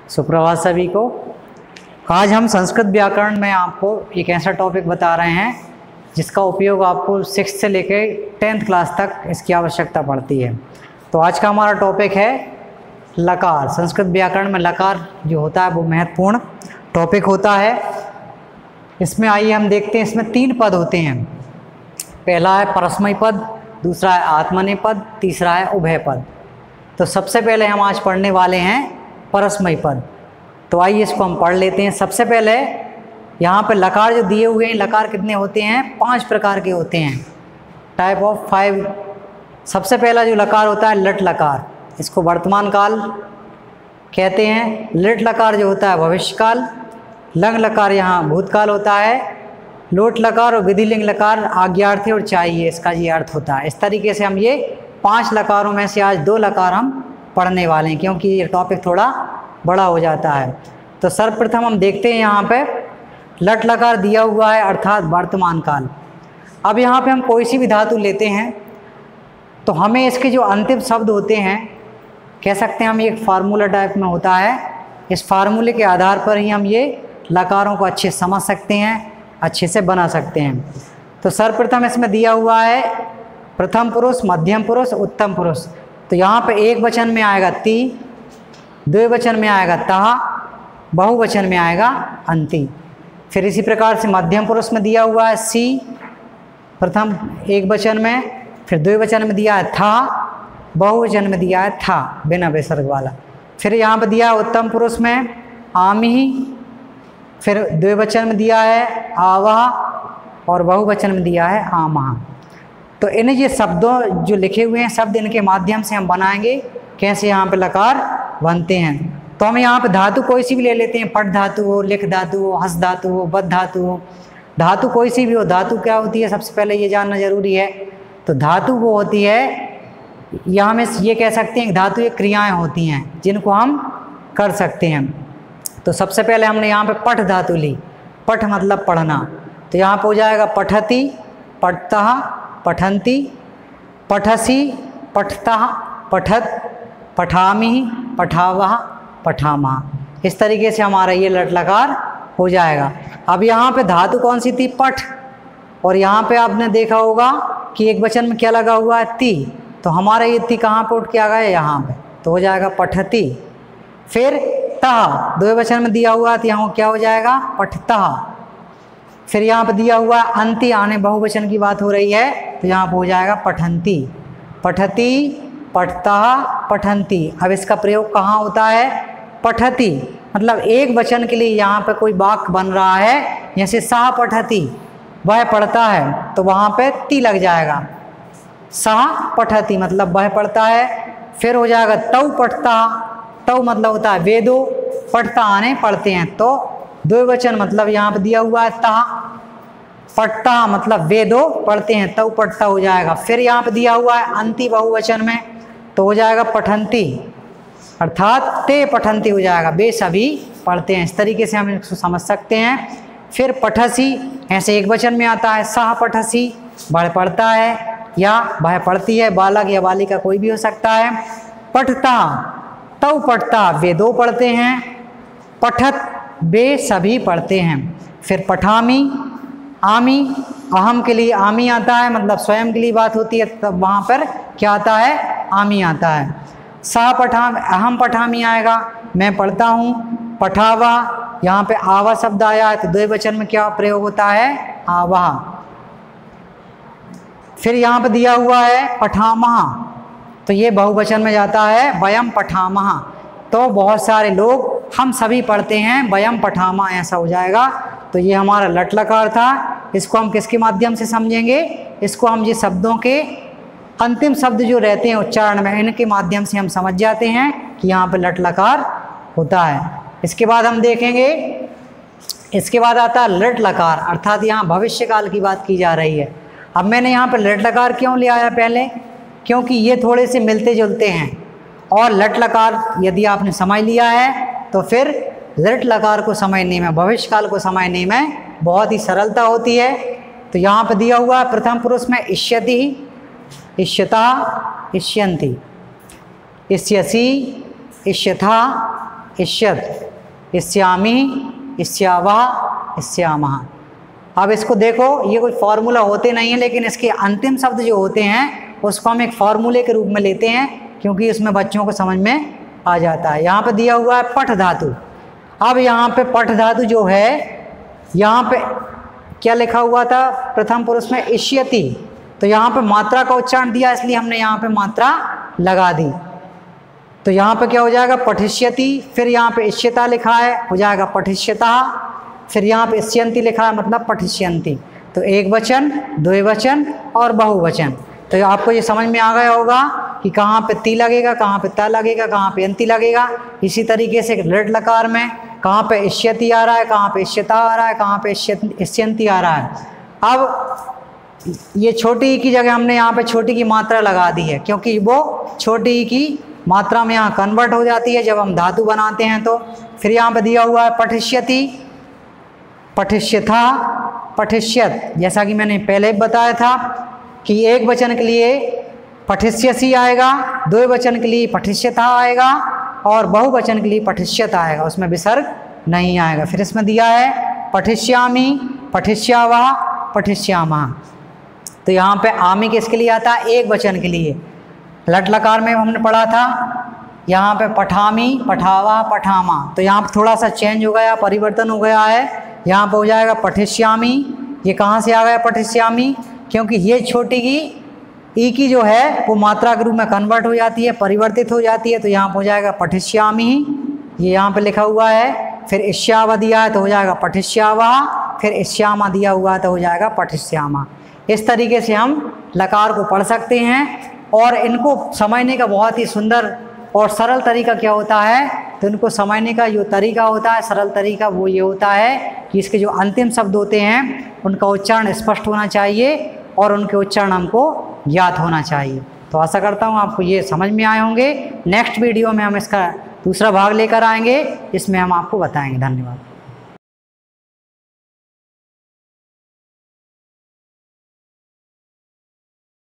सुप्रभात सभी को। आज हम संस्कृत व्याकरण में आपको एक ऐसा टॉपिक बता रहे हैं जिसका उपयोग आपको 6th से लेकर 10th क्लास तक इसकी आवश्यकता पड़ती है। तो आज का हमारा टॉपिक है लकार। संस्कृत व्याकरण में लकार जो होता है वो महत्वपूर्ण टॉपिक होता है। इसमें आइए हम देखते हैं, इसमें 3 पद होते हैं। पहला है परस्मय पद, दूसरा है आत्मनेय पद, तीसरा है उभय पद। तो सबसे पहले हम आज पढ़ने वाले हैं परस्मय पद। तो आइए इसको हम पढ़ लेते हैं। सबसे पहले यहाँ पे लकार जो दिए हुए हैं, लकार कितने होते हैं? 5 प्रकार के होते हैं, टाइप ऑफ 5। सबसे पहला जो लकार होता है लट लकार, इसको वर्तमान काल कहते हैं। लिट लकार जो होता है भविष्य काल। लंग लकार यहाँ भूतकाल होता है। लोट लकार और विधिलिंग लकार आज्ञार्थी और चाहिए, इसका ये अर्थ होता है। इस तरीके से हम ये 5 लकारों में से आज 2 लकार हम पढ़ने वाले हैं, क्योंकि ये टॉपिक थोड़ा बड़ा हो जाता है। तो सर्वप्रथम हम देखते हैं यहाँ पे लट लकार दिया हुआ है, अर्थात वर्तमान काल। अब यहाँ पे हम कोई सी भी धातु लेते हैं तो हमें इसके जो अंतिम शब्द होते हैं, कह सकते हैं हम एक फार्मूला टाइप में होता है। इस फार्मूले के आधार पर ही हम ये लकारों को अच्छे समझ सकते हैं, अच्छे से बना सकते हैं। तो सर्वप्रथम इसमें दिया हुआ है प्रथम पुरुष, मध्यम पुरुष, उत्तम पुरुष। तो यहाँ पे एक वचन में आएगा ती, द्विवचन में आएगा तहा, बहुवचन में आएगा अंति। फिर इसी प्रकार से मध्यम पुरुष में दिया हुआ है सी, प्रथम एक वचन में, फिर द्विवचन में दिया है था, बहुवचन में दिया है था बिना विसर्ग वाला। फिर यहाँ पे दिया है उत्तम पुरुष में आमी, फिर द्विवचन में दिया है आवह और बहुवचन में दिया है आमह। तो इन ये शब्दों जो लिखे हुए हैं शब्द, इनके माध्यम से हम बनाएंगे कैसे यहाँ पे लकार बनते हैं। तो हम यहाँ पे धातु कोई सी भी ले लेते हैं, पट धातु हो, लिख धातु हो, हस धातु हो, बद धातु हो। धातु कोई सी भी हो, धातु क्या होती है सबसे पहले ये जानना जरूरी है। तो धातु वो होती है, यहाँ में ये कह सकते हैं धातु ये क्रियाएँ होती हैं जिनको हम कर सकते हैं। तो सबसे पहले हमने यहाँ पे पठ धातु ली। पठ मतलब पढ़ना, तो यहाँ पे हो जाएगा पठति, पठतः, पठन्ति, पठसि, पठतः, पठत, पठामि, पठावः, पठामः। इस तरीके से हमारा ये लट लकार हो जाएगा। अब यहाँ पे धातु कौन सी थी? पठ। और यहाँ पे आपने देखा होगा कि एक वचन में क्या लगा हुआ है? ती। तो हमारा ये ती कहाँ पे उठ के आ गया? यहाँ पे। तो हो जाएगा पठति। फिर तह, द्विवचन में दिया हुआ है तो यहाँ क्या हो जाएगा? पठतः। फिर यहाँ पे दिया हुआ है अंति, आने बहुवचन की बात हो रही है तो यहाँ पे हो जाएगा पठन्ति। पठति, पठतः, पठन्ति। अब इसका प्रयोग कहाँ होता है? पठति मतलब एक वचन के लिए यहाँ पे कोई वाक्य बन रहा है, जैसे सह पठति, वह पढ़ता है, तो वहाँ पे ती लग जाएगा। सह पठति मतलब वह पढ़ता है। फिर हो जाएगा तौ पठता। तौ मतलब होता है वेदो, पढ़ता आने पढ़ते हैं। तो द्विवचन मतलब यहाँ पे दिया हुआ है ता, पढ़ता मतलब वेदो पढ़ते हैं, तौ पढ़ता हो जाएगा। फिर यहाँ पे दिया हुआ है अंति बहुवचन में, तो हो जाएगा पठन्ति, अर्थात ते पठन्ति हो जाएगा, वे सभी पढ़ते हैं। इस तरीके से हम इसको समझ सकते हैं। फिर पठसी, ऐसे एक वचन में आता है सह पठसी, वह पढ़ता है या वह पढ़ती है, बालक या बालिका कोई भी हो सकता है। पठता, तौ पढ़ता, वे 2 पढ़ते हैं। पठत, वे सभी पढ़ते हैं। फिर पठामी, आमी, अहम के लिए आमी आता है, मतलब स्वयं के लिए बात होती है, तब वहाँ पर क्या आता है? आमी आता है। सा पठाम, अहम पठामी आएगा, मैं पढ़ता हूँ। पठावा, यहाँ पे आवा शब्द आया है तो द्विवचन में क्या प्रयोग होता है? आवाह। फिर यहाँ पे दिया हुआ है पठामह, तो ये बहुवचन में जाता है वयम पठामह। तो बहुत सारे लोग, हम सभी पढ़ते हैं, वयम पठामह ऐसा हो जाएगा। तो ये हमारा लट लकार था। इसको हम किसके माध्यम से समझेंगे? इसको हम ये शब्दों के अंतिम शब्द जो रहते हैं उच्चारण में, इनके माध्यम से हम समझ जाते हैं कि यहाँ पे लट लकार होता है। इसके बाद हम देखेंगे, इसके बाद आता है लट लकार, अर्थात यहाँ भविष्य काल की बात की जा रही है। अब मैंने यहाँ पर लट लकार क्यों ले आया पहले? क्योंकि ये थोड़े से मिलते जुलते हैं। और लट लकार यदि आपने समझ लिया है तो फिर लट लकार को समझने में, भविष्य काल को समझने में बहुत ही सरलता होती है। तो यहाँ पर दिया हुआ है प्रथम पुरुष में इष्यति, इष्यता, इष्यन्ति, इष्यसि, इष्यथा, इष्यत, इष्यामि, इष्यावः, इष्यामः। अब इसको देखो, ये कोई फार्मूला होते नहीं है, लेकिन इसके अंतिम शब्द जो होते हैं उसको हम एक फार्मूले के रूप में लेते हैं, क्योंकि इसमें बच्चों को समझ में आ जाता है। यहाँ पे दिया हुआ है पठ धातु। अब यहाँ पे पठ धातु जो है, यहाँ पे क्या लिखा हुआ था प्रथम पुरुष में, इष्यति, तो यहाँ पे मात्रा का उच्चारण दिया, इसलिए हमने यहाँ पे मात्रा लगा दी। तो यहाँ पे क्या हो जाएगा, पठिष्यति, फिर यहाँ पे इष्यता लिखा है, हो जाएगा पठिष्यता, फिर यहाँ पे इष्यन्ति लिखा है, मतलब पठिष्यन्ति। तो एक वचन, द्विवचन और बहुवचन। तो आपको ये समझ में आ गया होगा कि कहाँ पे ती लगेगा, कहाँ पे ता लगेगा, कहाँ पे अंति लगेगा। इसी तरीके से लृट लकार में कहाँ पे इष्यति आ रहा है, कहाँ पे इष्यता आ रहा है, कहाँ पे इष्यन्ति आ रहा है। अब ये छोटी ई की जगह हमने यहाँ पे छोटी की मात्रा लगा दी है, क्योंकि वो छोटी ई की मात्रा में यहाँ कन्वर्ट हो जाती है जब हम धातु बनाते हैं। तो फिर यहाँ पे दिया हुआ है पठिष्यति, पठिष्यथा, पठिष्यत। जैसा कि मैंने पहले बताया था कि एक वचन के लिए पठिष्यसि आएगा, द्विवचन के लिए पठिष्यथा आएगा और बहुवचन के लिए पठिष्यत आएगा, उसमें विसर्ग नहीं आएगा। फिर इसमें दिया है पठिष्यामि, पठिष्यावः, पठिष्यामः। तो यहाँ पे आमि किसके लिए आता है, एक वचन के लिए। लट लकार में हमने पढ़ा था, यहाँ पे पठामि, पठावा, पठामा। तो यहाँ पे थोड़ा सा चेंज हो गया, परिवर्तन हो गया है। यहाँ पे हो जाएगा पठिष्यामि। ये कहाँ से आ गया पठिष्यामि, क्योंकि ये छोटी की ई की जो है वो मात्रा के रूप में कन्वर्ट हो जाती है, परिवर्तित हो जाती है। तो यहाँ पे हो जाएगा पठिष्यामि, ये यहाँ पे लिखा हुआ है। फिर इष्याव दिया है तो हो जाएगा पठिष्यावः, फिर इष्यामा दिया हुआ है तो हो जाएगा पठिष्यामा। इस तरीके से हम लकार को पढ़ सकते हैं। और इनको समझने का बहुत ही सुंदर और सरल तरीका क्या होता है, तो इनको समझने का जो तरीका होता है, सरल तरीका, वो ये होता है कि इसके जो अंतिम शब्द होते हैं उनका उच्चारण स्पष्ट होना चाहिए और उनके उच्चारण हमको ज्ञात होना चाहिए। तो आशा करता हूँ आपको ये समझ में आए होंगे। नेक्स्ट वीडियो में हम इसका दूसरा भाग लेकर आएंगे, इसमें हम आपको बताएंगे। धन्यवाद।